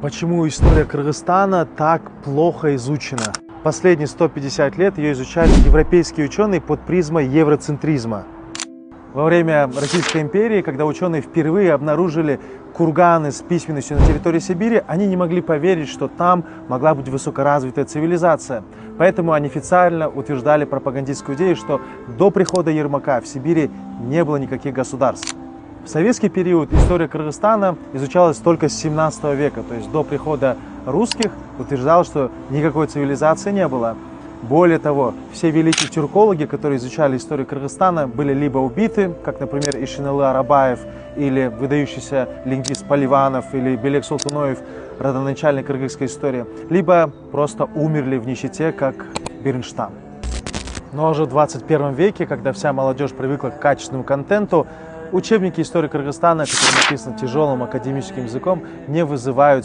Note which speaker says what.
Speaker 1: Почему история Кыргызстана так плохо изучена? Последние 150 лет ее изучали европейские ученые под призмой евроцентризма. Во время Российской империи, когда ученые впервые обнаружили курганы с письменностью на территории Сибири, они не могли поверить, что там могла быть высокоразвитая цивилизация. Поэтому они официально утверждали пропагандистскую идею, что до прихода Ермака в Сибири не было никаких государств. В советский период история Кыргызстана изучалась только с 17 века, то есть до прихода русских утверждалось, что никакой цивилизации не было. Более того, все великие тюркологи, которые изучали историю Кыргызстана, были либо убиты, как, например, Ишеналы Арабаев, или выдающийся лингвист Поливанов, или Белек Султуноев, родоначальник кыргызской истории, либо просто умерли в нищете, как Бернштам. Но уже в 21 веке, когда вся молодежь привыкла к качественному контенту, учебники истории Кыргызстана, которые написаны тяжелым академическим языком, не вызывают